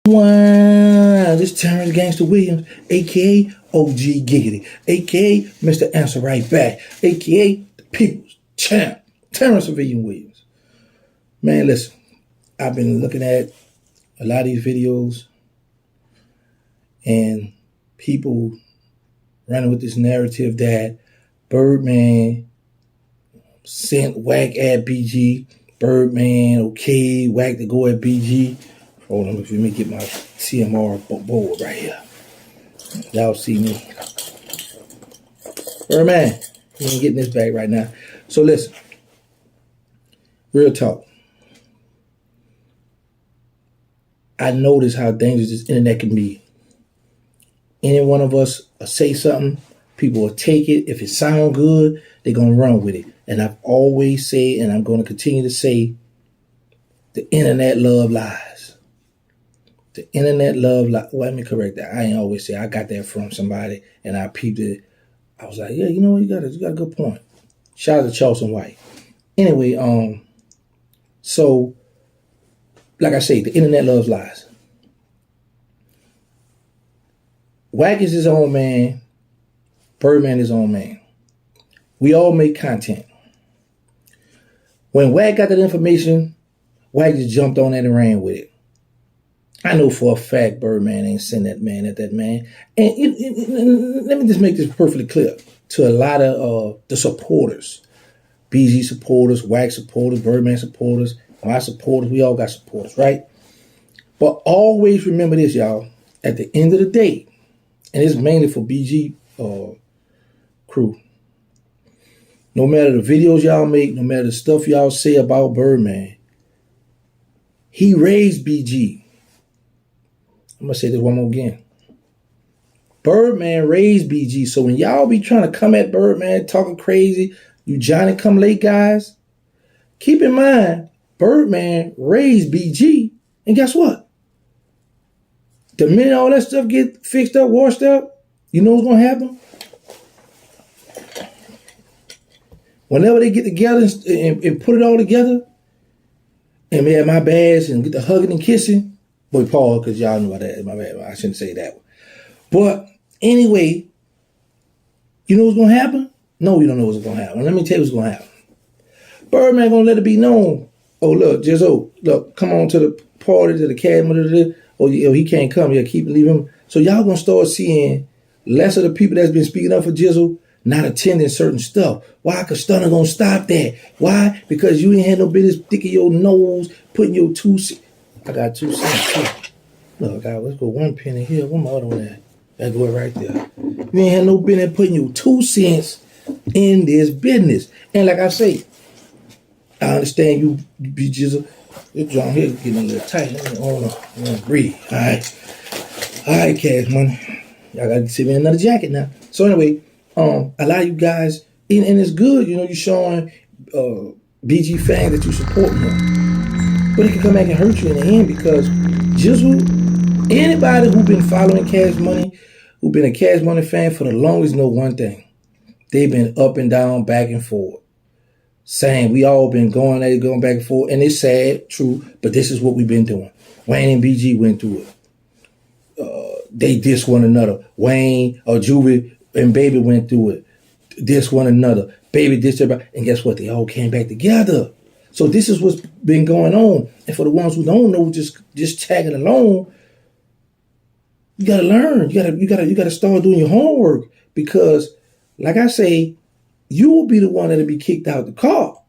This is Terrance Gangsta Williams, aka OG Giggity, aka Mr. Answer Right Back, aka the People's Champ, Terrance Williams. Man, listen, I've been looking at a lot of these videos and people running with this narrative that Birdman sent whack at BG, Birdman okay, whack to go at BG. Hold on, let me get my CMR board right here. Y'all see me. Birdman, he ain't getting this back right now. So listen, real talk. I notice how dangerous this internet can be. Any one of us will say something, people will take it. If it sounds good, they're going to run with it. And I've always said, and I'm going to continue to say, the internet love lies. The internet love lies. Well, let me correct that. I ain't always say I got that from somebody and I peeped it. I was like, yeah, you know what? You got a good point. Shout out to Charleston White. Anyway, so, like I say, the internet loves lies. Wack is his own man. Birdman is his own man. We all make content. When Wack got that information, Wack just jumped on it and ran with it. I know for a fact Birdman ain't send that man at that man. And let me just make this perfectly clear to a lot of the supporters. BG supporters, Wack supporters, Birdman supporters, my supporters. We all got supporters, right? But always remember this, y'all. At the end of the day, and it's mainly for BG crew. No matter the videos y'all make, no matter the stuff y'all say about Birdman, he raised BG. I'm going to say this one more again. Birdman raised BG. So when y'all be trying to come at Birdman, talking crazy, you Johnny come late guys, keep in mind, Birdman raised BG. And guess what? The minute all that stuff get fixed up, washed up, you know what's going to happen? Whenever they get together and put it all together, and man, my bads and get the hugging and kissing, boy, Paul, because y'all know about that. My bad, I shouldn't say that one. But anyway, you know what's going to happen? No, you don't know what's going to happen. Let me tell you what's going to happen. Birdman going to let it be known. Oh, look, look, come on to the party, to the cabin, oh, he can't come. Yeah, leave him. So y'all going to start seeing less of the people that's been speaking up for Jizzle not attending certain stuff. Why? Because Stunner going to stop that. Why? Because you ain't had no business sticking your nose, putting your 2 cents. I got 2 cents too. Look, God, let's go 1 penny here. Where my other one at? That go right there. You ain't had no business putting your 2 cents in this business. And like I say, I understand you be Jizzle. This joint here getting a little tight. Let me breathe. All right, Cash Money. Y'all got to send me another jacket now. So anyway, a lot of you guys, and it's good, you know, you're showing BG fans that you support him. But it can come back and hurt you in the end because Jizzle, anybody who been following Cash Money, who been a Cash Money fan for the longest know one thing. They've been up and down, back and forth. Saying we all been going back and forth. And it's sad, true, but this is what we've been doing. Wayne and BG went through it. They diss one another. Wayne or Juvie and Baby went through it. Diss one another. Baby dissed everybody. And guess what? They all came back together. So this is what's been going on. And for the ones who don't know, just tagging along, you gotta learn. You gotta start doing your homework. Because, like I say, you will be the one that'll be kicked out the car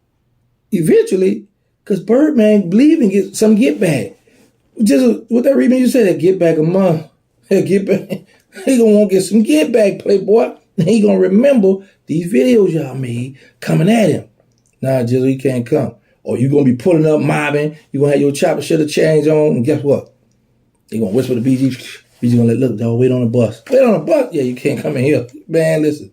eventually, because Birdman believe in get some get back. Just what that reading you said, that get back a month. Get back. He gonna want to get some get back, Playboy. He gonna remember these videos y'all made coming at him. Nah, Jizzle, he can't come. Or you gonna be pulling up, mobbing. You gonna have your chopper shirt change on, and guess what? They gonna whisper to BG. BG gonna look, dog, wait on the bus. Wait on the bus? Yeah, you can't come in here. Man, listen.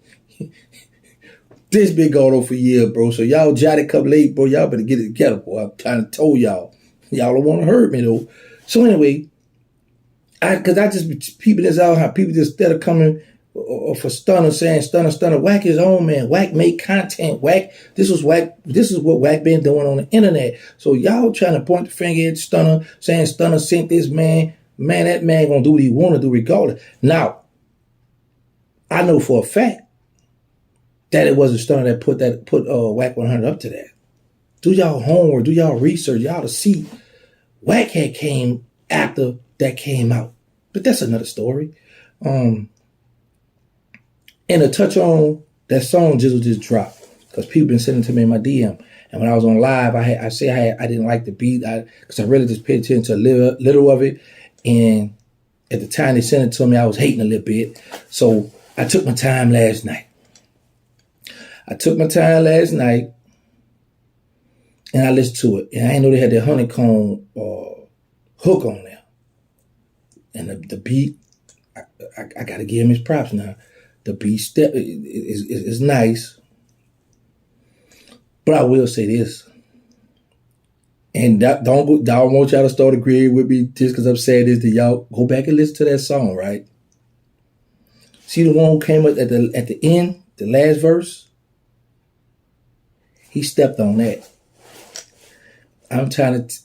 This been going on for years, bro. So y'all jotted come late, bro. Y'all better get it together, boy. I'm trying to tell y'all. Y'all don't want to hurt me, though. So anyway, because I just be peeping this out, how people just instead of coming for Stunner, saying Stunner, Wack his own man. Wack make content. Wack, this is what Wack been doing on the internet. So y'all trying to point the finger at Stunner, saying Stunner sent this man. man, that man gonna do what he want to do regardless. Now, I know for a fact that it wasn't Stunner that put Whack 100 up to that. Do y'all homework, do y'all research, y'all to see Whack had came after that came out. But that's another story. And to touch on that song Jizzle just dropped, because people been sending to me in my DM. And when I was on live, I didn't like the beat because I really just paid attention to a little of it. And at the time they sent it to me, I was hating a little bit. So I took my time last night. And I listened to it. And I didn't know they had that honeycomb hook on there. And the beat, I got to give him his props now. The beat step is nice. But I will say this. And don't want y'all to start agreeing with me just because I'm saying this. Y'all go back and listen to that song, right? See the one who came up at the end, the last verse? He stepped on that.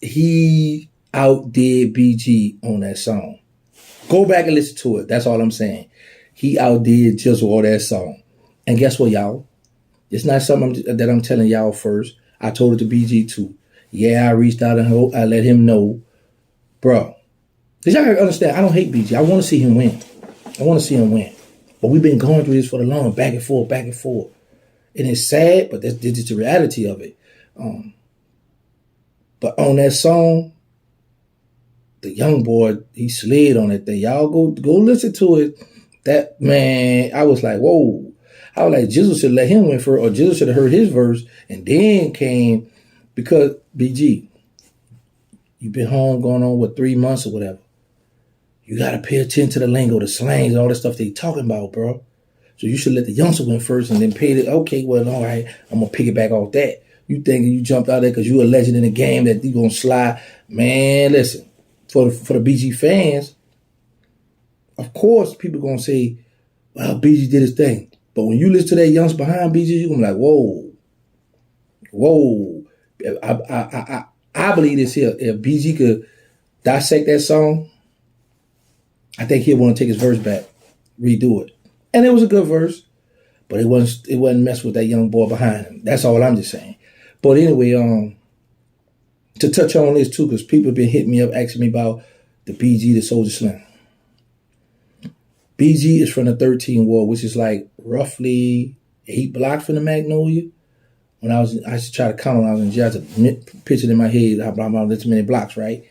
He outdid BG on that song. Go back and listen to it. That's all I'm saying. He outdid Jizzle on that song. And guess what, y'all? It's not something that I'm telling y'all first. I told it to BG too. Yeah, I reached out and I let him know. Bro, because y'all gotta understand, I don't hate BG. I want to see him win. But we've been going through this for the long, back and forth. And it's sad, but this is the reality of it. But on that song, the young boy, he slid on that thing. Y'all go listen to it. That, man, I was like, whoa. I was like, Jizzle should let him win first, or Jizzle should have heard his verse, and then came, because, BG, you've been home going on, 3 months or whatever. You got to pay attention to the lingo, the slangs, all the stuff they talking about, bro. So you should let the youngster win first and then pay it. Okay, well, all right, I'm going to piggyback off that. You thinking you jumped out there because you a legend in the game that you going to slide. Man, listen, for the BG fans, of course, people going to say, well, BG did his thing. But when you listen to that youngster behind BG, you're going to be like, whoa. I believe this here. If BG could dissect that song, I think he'll want to take his verse back, redo it. And it was a good verse, but it wasn't mess with that young boy behind him. That's all I'm just saying. But anyway, to touch on this too, because people have been hitting me up asking me about the BG, the Soulja Slim. BG is from the 13 Ward, which is like roughly 8 blocks from the Magnolia. When I used to try to count when I was in jail, I had to picture it in my head how this many blocks, right?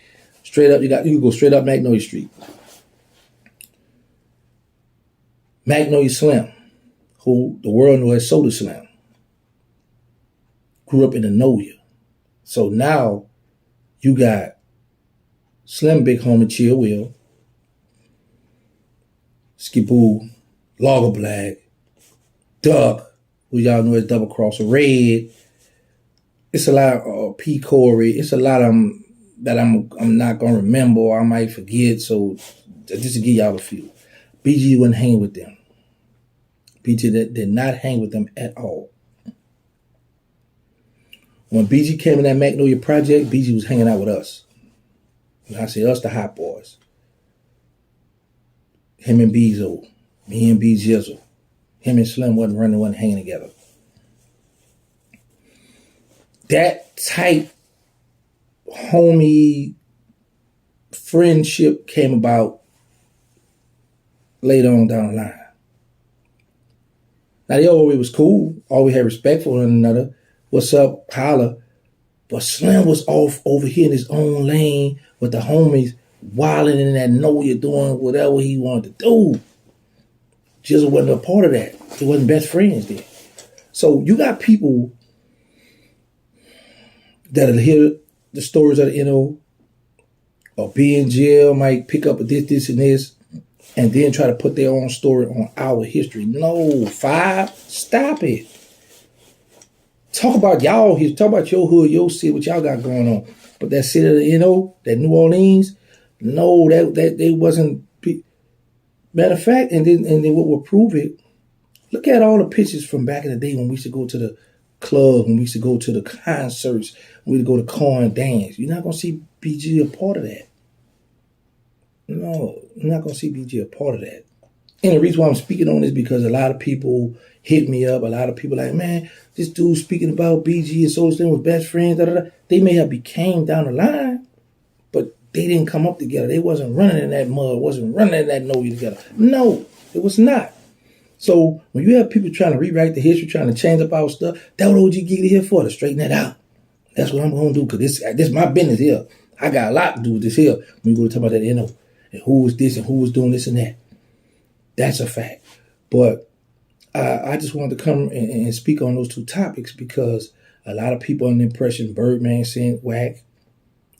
Straight up, you can go straight up Magnolia Street. Magnolia Slim, who the world knew as Soulja Slim, grew up in Magnolia. So now you got Slim Big Homie Chill Will, Skiboo, Logger Black, Duck, who y'all know as Double Crosser, Red. It's a lot of P. Corey. It's a lot of them that I'm not gonna remember or I might forget. So just to give y'all a few. BG wouldn't hang with them. BG did not hang with them at all. When BG came in that Magnolia project, BG was hanging out with us. When I say us, the Hot Boys. Him and Bezo, me and B Jizzle. Him and Slim wasn't hanging together. That type homie friendship came about later on down the line. Now, they always was cool. Always had respect for one another. What's up? Holla. But Slim was off over here in his own lane with the homies wilding in that Magnolia doing whatever he wanted to do. Jizzle wasn't a part of that. They wasn't best friends then. So you got people that'll hear the stories of the NO or be in jail, might pick up this, and this, and then try to put their own story on our history. No, stop it. Talk about y'all here. Talk about your hood, your city, what y'all got going on. But that city of the NO, that New Orleans, no, that they wasn't. Matter of fact, and then what will prove it, look at all the pictures from back in the day when we used to go to the club, when we used to go to the concerts, when we used to go to corn dance. You're not going to see BG a part of that. No, I'm not gonna see BG a part of that. And the reason why I'm speaking on this because a lot of people hit me up. A lot of people like, man, this dude speaking about BG and Soulja Slim was best friends. Da, da, da. They may have became down the line, but they didn't come up together. They wasn't running in that mud. Wasn't running in that Magnolia together. No, it was not. So when you have people trying to rewrite the history, trying to change up our stuff, that's what OG Giggity here for, to straighten that out. That's what I'm going to do because this my business here. I got a lot to do with this here when you go to talk about that, and who was this and who was doing this and that. That's a fact. But I just wanted to come and speak on those two topics because a lot of people under the impression Birdman saying whack.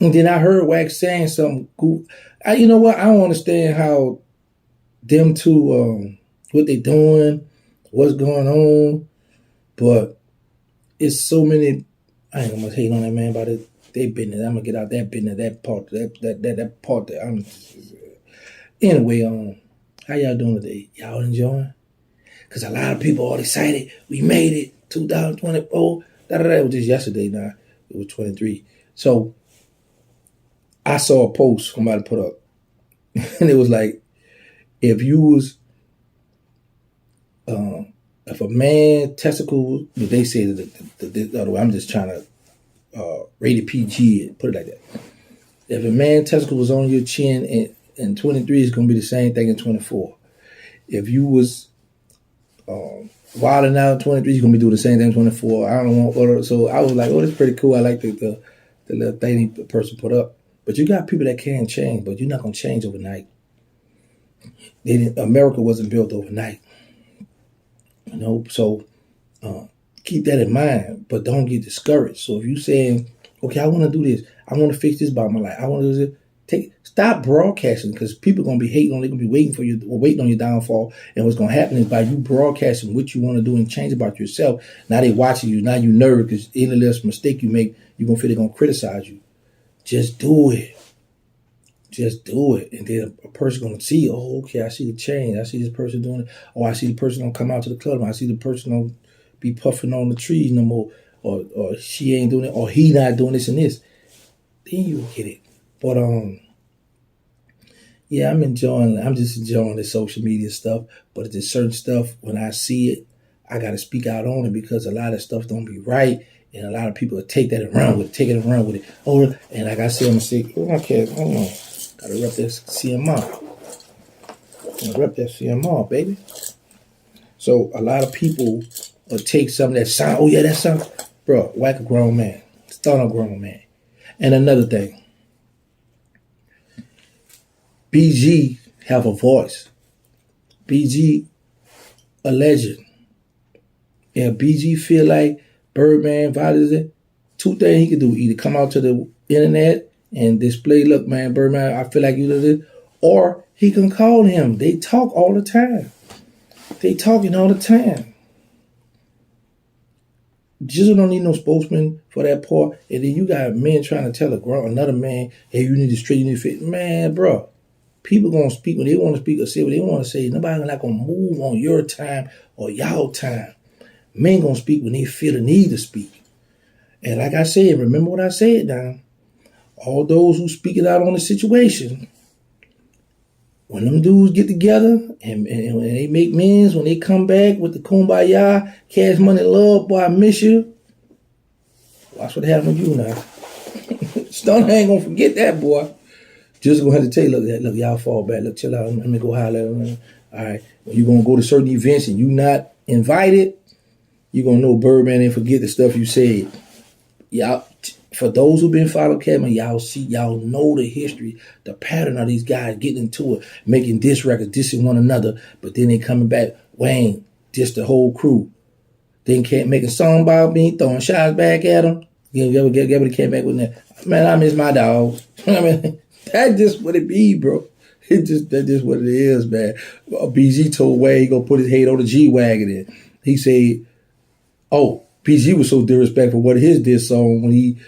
And then I heard Wack saying something cool. You know what? I don't understand how them two, what they doing, what's going on. But it's so many, I ain't gonna hate on that man about it. They business. I'm gonna get out that business, that part that I'm anyway, how y'all doing today? Y'all enjoying? Because a lot of people are excited. We made it. 2024. It was just yesterday now. It was 23. So I saw a post somebody put up. And it was like, if you was, if a man testicle, they say the other way, I'm just trying to rated PG, put it like that. If a man testicle was on your chin in 23, it's going to be the same thing in 24. If you was wilding out 23, you're going to be doing the same thing in 24. I don't want, so I was like, oh, that's pretty cool. I like the little thing the person put up. But you got people that can change, but you're not going to change overnight. America wasn't built overnight. So keep that in mind, but don't get discouraged. So if you're saying, okay, I want to do this. I want to fix this about my life. I want to do this. Stop broadcasting because people are going to be hating on it. They're going to be waiting for you, or waiting on your downfall. And what's going to happen is by you broadcasting what you want to do and change about yourself, now they watching you. Now you nervous because any less mistake you make, you're going to feel they're going to criticize you. Just do it. Just do it. And then a person going to see, oh, okay, I see the change. I see this person doing it. Or I see the person don't come out to the club. I see the person don't be puffing on the trees no more. Or she ain't doing it. Or he not doing this and this. Then you'll get it. But yeah, I'm just enjoying the social media stuff. But there's certain stuff, when I see it, I got to speak out on it because a lot of stuff don't be right. And a lot of people will take that and run with it, take it and run with it. Oh, and like I said, I'm going to say, okay, hold on. Got to rep that CMR. Rep that CMR, baby. So a lot of people will take something that sound, oh yeah, that sound, bro, whack a grown man. Stun a grown man. And another thing, BG have a voice. BG a legend. Yeah, BG feel like Birdman violated it. Two things he could do: either come out to the internet and display, look, man, Birdman, I feel like you did it, or he can call him. They talk all the time. They talking all the time. Jizzle don't need no spokesman for that part. And then you got men trying to tell another man, hey, you need to straight, you need to fit. Man, bro, people gonna speak when they want to speak or say what they want to say. Nobody's not gonna move on your time or y'all time. Men gonna speak when they feel the need to speak. And like I said, remember what I said now. All those who speak it out on the situation, when them dudes get together and they make amends, when they come back with the kumbaya, cash money, love, boy, I miss you. Watch what happened with you now. Stone ain't gonna forget that, boy. Just gonna have to tell you, look, y'all fall back. Look, chill out. Let me go holler at them. All right, when you gonna go to certain events and you not invited, you gonna know Birdman ain't forget the stuff you said. Y'all, for those who've been following Kevin, y'all know the history, the pattern of these guys getting into it, making diss records, dissing one another, but then they coming back, Wayne, diss the whole crew. Then can't make a song about me, throwing shots back at them. Get what he came back with that. Man, I miss my dog. I mean, that's just what it be, bro. That's just what it is, man. BG told Wayne he gonna put his hate on the G-Wagon in. He said, oh, BG was so disrespectful. What his diss song when he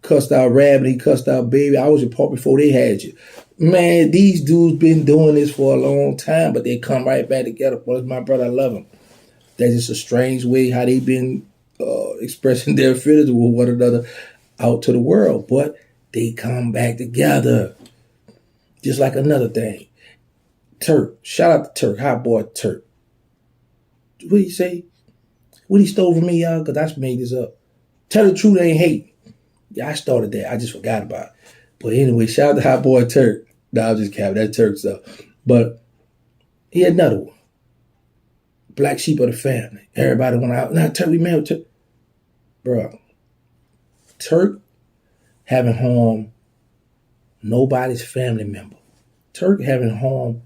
cussed out Rabbit, he cussed out Baby. I was in part before they had you. Man, these dudes been doing this for a long time, but they come right back together. Well, my brother, I love him. That's just a strange way how they been expressing their feelings with one another out to the world. But they come back together. Just like another thing. Turk. Shout out to Turk. Hot boy Turk. What he say? What he stole from me, y'all? Because I made this up. Tell the truth, ain't hate. Yeah, I started that. I just forgot about it. But anyway, shout out to Hot boy Turk. Nah, I'm just capping. That Turk stuff. But he had another one. Black sheep of the family. Everybody went out. Nah, Turk, we married Turk. Bro, Turk haven't harmed nobody's family member. Turk haven't harmed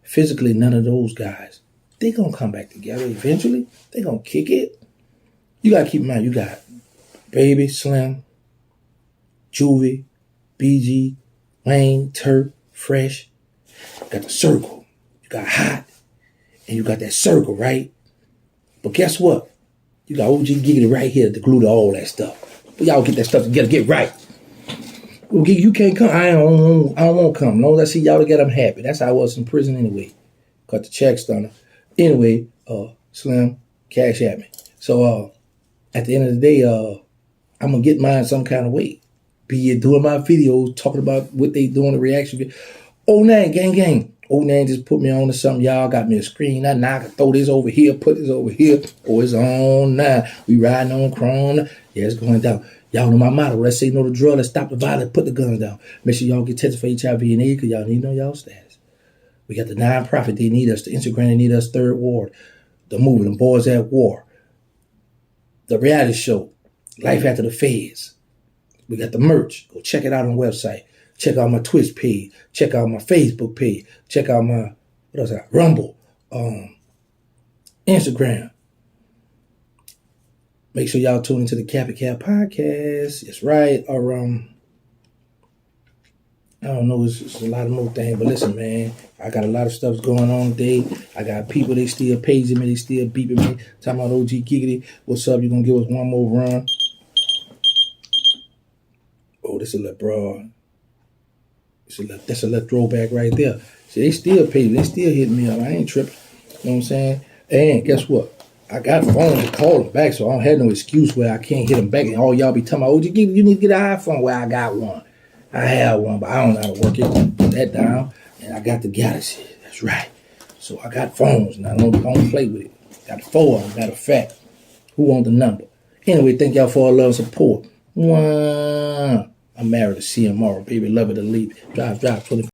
physically none of those guys. They gonna come back together eventually. They gonna kick it. You gotta keep in mind, you got Baby, Slim, Juvie, BG, Wayne, Turk, Fresh. You got the circle. You got Hot. And you got that circle, right? But guess what? You got OG Giggity right here to glue to all that stuff. But y'all get that stuff together, get right. Well, you can't come. I don't want to come. As long as I see y'all together, I'm happy. That's how I was in prison anyway. Cut the check, stunner. Anyway, Slim, cash at me. So at the end of the day, I'm going to get mine some kind of way. Be it doing my videos, talking about what they doing, the reaction video. Oh, man, gang. Oh, man, just put me on to something. Y'all got me a screen. Now I can throw this over here, put this over here. Oh, it's on now. We riding on Chrome. Yeah, it's going down. Y'all know my motto. Let's say no to drug. Let's stop the violence. Put the guns down. Make sure y'all get tested for HIV and AIDS because y'all need to know y'all status. We got the nonprofit. They need us. The Instagram, they need us. Third Ward. The movie, the Boys at War. The reality show. Life After the Feds. We got the merch. Go check it out on the website. Check out my Twitch page. Check out my Facebook page. Check out my, what else I got? Rumble. Instagram. Make sure y'all tune into the Cappy Cap podcast. It's right. Or I don't know, it's a lot of more things. But listen, man, I got a lot of stuff going on today. I got people, they still paging me, they still beeping me. Talking about OG Giggity. What's up? You gonna give us one more run? Oh, this is a little broad. That's a little throwback right there. See, they still paging, they still hitting me up. I ain't tripping. You know what I'm saying? And guess what? I got phones to call them back, so I don't have no excuse where I can't hit them back. And all y'all be talking about, OG Giggity, you need to get an iPhone. Well, I got one. I have one, but I don't know how to work it. Put that down, and I got the Galaxy. That's right. So I got phones, and I don't play with it. Got 4 of them, matter of fact. Who want the number? Anyway, thank y'all for all love and support. Mwah. I'm married to CMR, baby, love it to leave. Drive, 20.